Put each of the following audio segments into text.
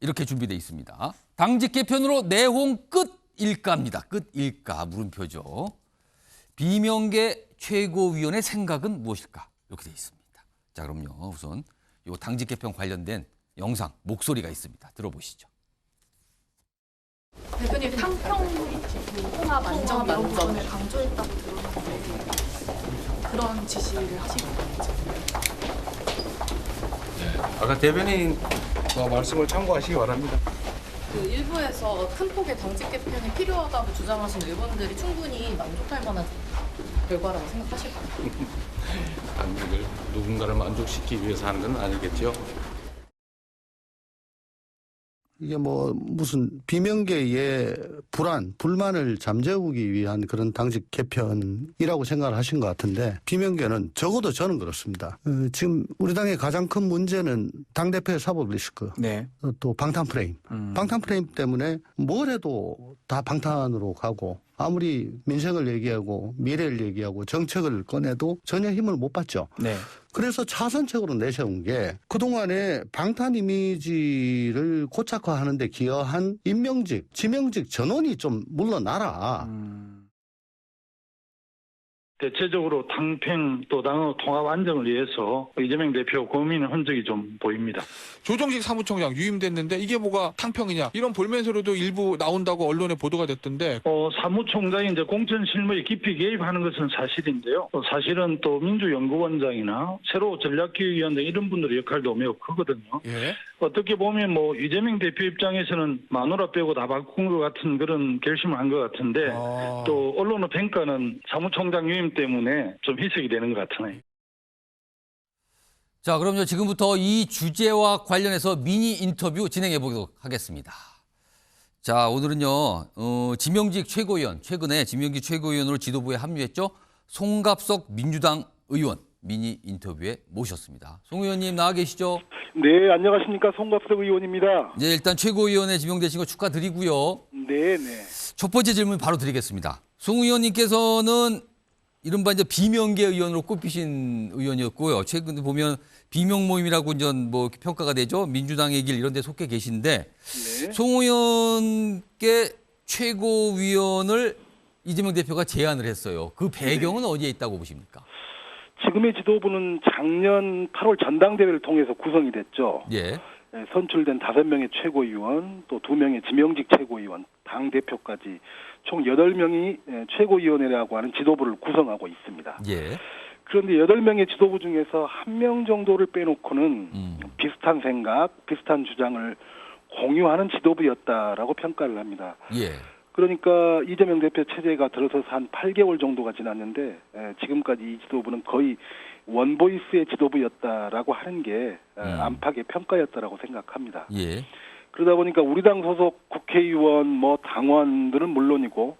이렇게 준비되어 있습니다. 당직 개편으로 내홍 끝일까입니다. 끝일까 물음표죠. 비명계 최고위원의 생각은 무엇일까? 이렇게 되어 있습니다. 자, 그럼요. 우선 이 당직 개편 관련된 영상, 목소리가 있습니다. 들어보시죠. 대표님 탕평 통합 안전 이런 부분을 강조했다고 들었는데 그런 지시를 하신 건가요? 네, 아까 대변인 말씀을 참고하시기 바랍니다. 그 일부에서 큰 폭의 당직 개편이 필요하다고 주장하신 의원들이 충분히 만족할 만한 결과라고 생각하실까요? 당직을 누군가를 만족시키기 위해서 하는 건 아니겠죠. 이게 뭐 무슨 비명계의 불만을 잠재우기 위한 그런 당직 개편이라고 생각을 하신 것 같은데 비명계는 적어도 저는 그렇습니다. 지금 우리 당의 가장 큰 문제는 당대표의 사법 리스크, 네. 또 방탄 프레임. 방탄 프레임 때문에 뭘 해도 다 방탄으로 가고 아무리 민생을 얘기하고 미래를 얘기하고 정책을 꺼내도 전혀 힘을 못 받죠. 네. 그래서 차선책으로 내세운 게 그동안에 방탄 이미지를 고착화하는 데 기여한 임명직, 지명직 전원이 좀 물러나라. 대체적으로 당평 또 당의 통합 안정을 위해서 이재명 대표 고민의 흔적이 좀 보입니다. 조정식 사무총장 유임됐는데 이게 뭐가 탕평이냐 이런 볼멘소리도 일부 나온다고 언론에 보도가 됐던데 사무총장이 이제 공천 실무에 깊이 개입하는 것은 사실인데요. 사실은 또 민주연구원장이나 새로 전략기획위원장 이런 분들의 역할도 매우 크거든요. 예. 어떻게 보면 뭐 이재명 대표 입장에서는 마누라 빼고 다 바꾼 것 같은 그런 결심을 한 것 같은데 또 언론의 평가는 사무총장 유임 때문에 좀 희석이 되는 것 같으네요. 자, 그럼요. 지금부터 이 주제와 관련해서 미니 인터뷰 진행해 보도록 하겠습니다. 자, 오늘은요. 지명직 최고위원, 최근에 지명직 최고위원으로 지도부에 합류했죠. 송갑석 민주당 의원 미니 인터뷰에 모셨습니다. 송 의원님 나와 계시죠? 네, 안녕하십니까. 송갑석 의원입니다. 네, 일단 최고위원에 지명되신 거 축하드리고요. 네, 네. 첫 번째 질문 바로 드리겠습니다. 송 의원님께서는 이른바 이제 비명계 의원으로 꼽히신 의원이었고요. 최근에 보면 비명 모임이라고 이제 뭐 평가가 되죠. 민주당의 길 이런 데 속해 계신데 네. 송 의원께 최고위원을 이재명 대표가 제안을 했어요. 그 배경은 어디에 있다고 보십니까? 지금의 지도부는 작년 8월 전당대회를 통해서 구성이 됐죠. 예. 선출된 5명의 최고위원, 또 2명의 지명직 최고위원, 당대표까지 총 8명이 최고위원회라고 하는 지도부를 구성하고 있습니다. 예. 그런데 8명의 지도부 중에서 1명 정도를 빼놓고는 비슷한 생각, 비슷한 주장을 공유하는 지도부였다라고 평가를 합니다. 예. 그러니까 이재명 대표 체제가 들어서서 한 8개월 정도가 지났는데 지금까지 이 지도부는 거의 원보이스의 지도부였다라고 하는 게 안팎의 평가였다라고 생각합니다. 예. 그러다 보니까 우리 당 소속 국회의원, 뭐 당원들은 물론이고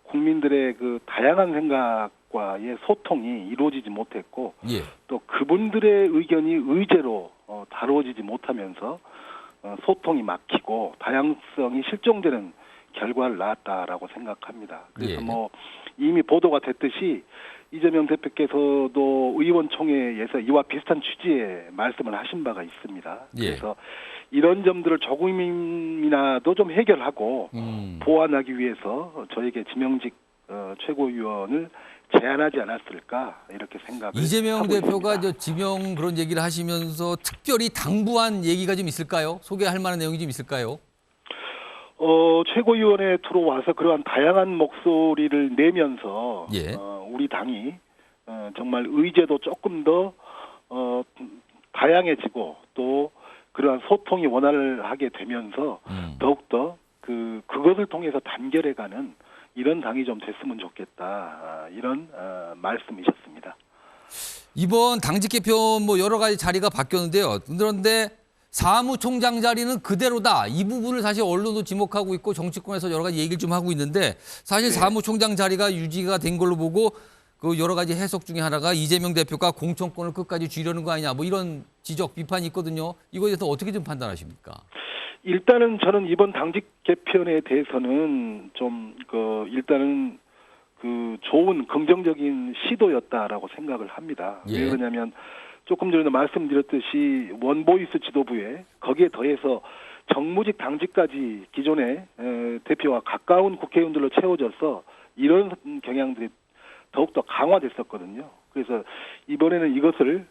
국민들의 그 다양한 생각과의 소통이 이루어지지 못했고 예. 또 그분들의 의견이 의제로 다루어지지 못하면서 소통이 막히고 다양성이 실종되는 결과를 낳았다라고 생각합니다. 그래서 예. 뭐 이미 보도가 됐듯이 이재명 대표께서도 의원총회에서 이와 비슷한 취지의 말씀을 하신 바가 있습니다. 예. 그래서 이런 점들을 조금이나도 좀 해결하고 보완하기 위해서 저에게 지명직 최고위원을 제안하지 않았을까 이렇게 생각을 이재명 하고 대표가 있습니다. 저 지명 그런 얘기를 하시면서 특별히 당부한 얘기가 좀 있을까요? 소개할 만한 내용이 좀 있을까요? 최고위원회에 들어와서 그러한 다양한 목소리를 내면서 예. 우리 당이 정말 의제도 조금 더 다양해지고 또 그러한 소통이 원활하게 되면서 더욱더 그것을 통해서 단결해가는 이런 당이 좀 됐으면 좋겠다 이런 말씀이셨습니다. 이번 당직 개편 뭐 여러 가지 자리가 바뀌었는데요. 그런데 사무총장 자리는 그대로다. 이 부분을 사실 언론도 지목하고 있고 정치권에서 여러 가지 얘기를 좀 하고 있는데 사실 네. 사무총장 자리가 유지가 된 걸로 보고 그 여러 가지 해석 중에 하나가 이재명 대표가 공천권을 끝까지 쥐려는 거 아니냐 뭐 이런 지적 비판이 있거든요. 이거에 대해서 어떻게 좀 판단하십니까? 일단은 저는 이번 당직 개편에 대해서는 좀 일단은 좋은 긍정적인 시도였다라고 생각을 합니다. 예. 왜 그러냐면 조금 전에도 말씀드렸듯이 원보이스 지도부에 거기에 더해서 정무직 당직까지 기존의 대표와 가까운 국회의원들로 채워져서 이런 경향들이 더욱더 강화됐었거든요. 그래서 이번에는 이것을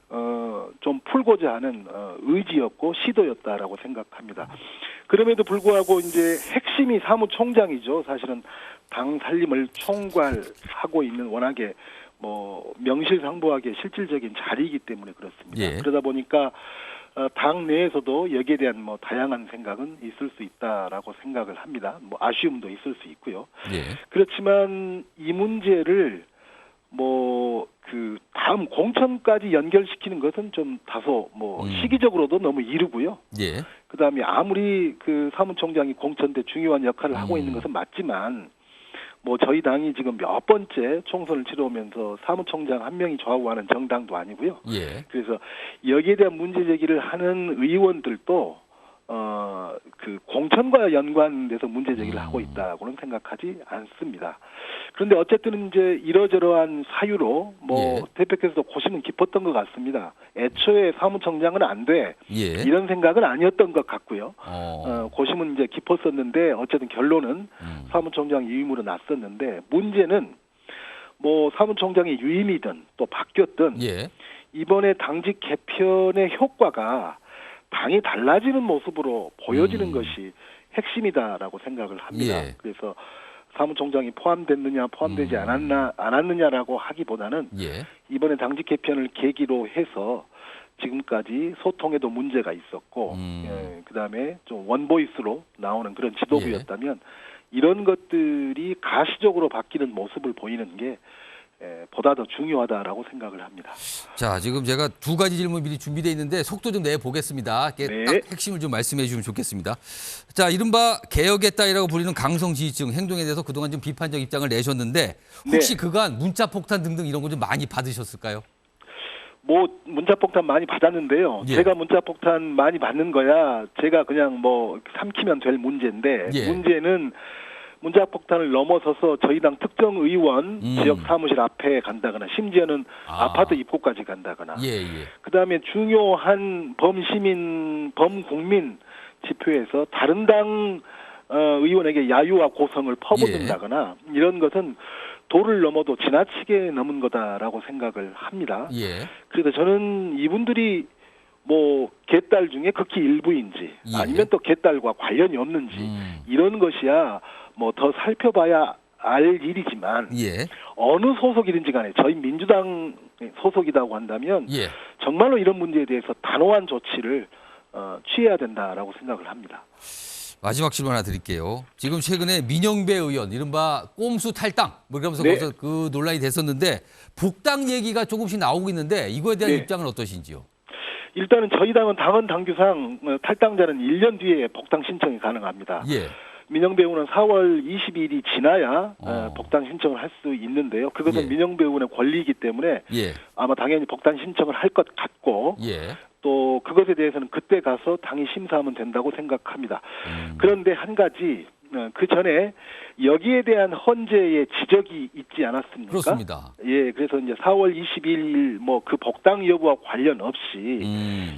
좀 풀고자 하는 의지였고 시도였다라고 생각합니다. 그럼에도 불구하고 이제 핵심이 사무총장이죠. 사실은 당 살림을 총괄하고 있는 워낙에 뭐 명실상부하게 실질적인 자리이기 때문에 그렇습니다. 예. 그러다 보니까 당 내에서도 여기에 대한 뭐 다양한 생각은 있을 수 있다라고 생각을 합니다. 뭐 아쉬움도 있을 수 있고요. 예. 그렇지만 이 문제를 뭐 그 다음 공천까지 연결시키는 것은 좀 다소 뭐 시기적으로도 너무 이르고요. 예. 그다음에 아무리 그 사무총장이 공천 때 중요한 역할을 하고 있는 것은 맞지만 뭐 저희 당이 지금 몇 번째 총선을 치러오면서 사무총장 한 명이 좌우하는 정당도 아니고요. 예. 그래서 여기에 대한 문제 제기를 하는 의원들도 그 공천과 연관돼서 문제 제기를 하고 있다고는 생각하지 않습니다. 그런데 어쨌든 이제 이러저러한 사유로 뭐 예. 대표께서도 고심은 깊었던 것 같습니다. 애초에 사무총장은 안 돼. 예. 이런 생각은 아니었던 것 같고요. 어. 고심은 이제 깊었었는데 어쨌든 결론은 사무총장 유임으로 났었는데 문제는 뭐 사무총장이 유임이든 또 바뀌었든 예. 이번에 당직 개편의 효과가 당이 달라지는 모습으로 보여지는 것이 핵심이다라고 생각을 합니다. 예. 그래서 사무총장이 포함됐느냐 포함되지 않았느냐라고 하기보다는 예. 이번에 당직 개편을 계기로 해서 지금까지 소통에도 문제가 있었고 그다음에 좀 원보이스로 나오는 그런 지도부였다면 이런 것들이 가시적으로 바뀌는 모습을 보이는 게 보다 더 중요하다라고 생각을 합니다. 자, 지금 제가 두 가지 질문 미리 준비되어 있는데 속도 좀 내보겠습니다. 네. 딱 핵심을 좀 말씀해 주시면 좋겠습니다. 자, 이른바 개혁의 딸이라고 불리는 강성 지지층 행동에 대해서 그동안 좀 비판적 입장을 내셨는데 혹시 그간 문자 폭탄 등등 이런 거 좀 많이 받으셨을까요? 뭐 문자 폭탄 많이 받았는데요. 예. 제가 문자 폭탄 많이 받는 거야 제가 그냥 뭐 삼키면 될 문제인데 예. 문제는 문자 폭탄을 넘어서서 저희 당 특정 의원 지역 사무실 앞에 간다거나 심지어는 아파트 입구까지 간다거나 예, 예. 그다음에 중요한 범시민 범국민 지표에서 다른 당 의원에게 야유와 고성을 퍼붓는다거나 이런 것은 도를 넘어도 지나치게 넘은 거다라고 생각을 합니다. 예. 그래서 저는 이분들이 뭐 개딸 중에 극히 일부인지 예. 아니면 또 개딸과 관련이 없는지 이런 것이야 뭐 더 살펴봐야 알 일이지만 예. 어느 소속이든지 간에 저희 민주당 소속이라고 한다면 예. 정말로 이런 문제에 대해서 단호한 조치를 취해야 된다라고 생각을 합니다. 마지막 질문 하나 드릴게요. 지금 최근에 민영배 의원, 이른바 꼼수 탈당, 뭐 그러면서 네. 거기서 그 논란이 됐었는데 복당 얘기가 조금씩 나오고 있는데 이거에 대한 네. 입장은 어떠신지요? 일단은 저희 당은 당헌 당규상 탈당자는 1년 뒤에 복당 신청이 가능합니다. 예. 민영배 의원은 4월 22일이 지나야 복당 신청을 할 수 있는데요. 그것은 예. 민영배 의원의 권리이기 때문에 예. 아마 당연히 복당 신청을 할 것 같고 예. 또 그것에 대해서는 그때 가서 당이 심사하면 된다고 생각합니다. 그런데 한 가지 그 전에 여기에 대한 헌재의 지적이 있지 않았습니까? 그렇습니다. 예, 그래서 이제 4월 20일 뭐 그 복당 여부와 관련 없이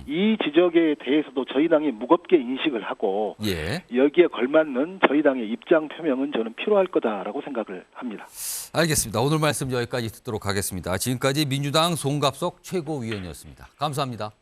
이 지적에 대해서도 저희 당이 무겁게 인식을 하고 예. 여기에 걸맞는 저희 당의 입장 표명은 저는 필요할 거다라고 생각을 합니다. 알겠습니다. 오늘 말씀 여기까지 듣도록 하겠습니다. 지금까지 민주당 송갑석 최고위원이었습니다. 감사합니다.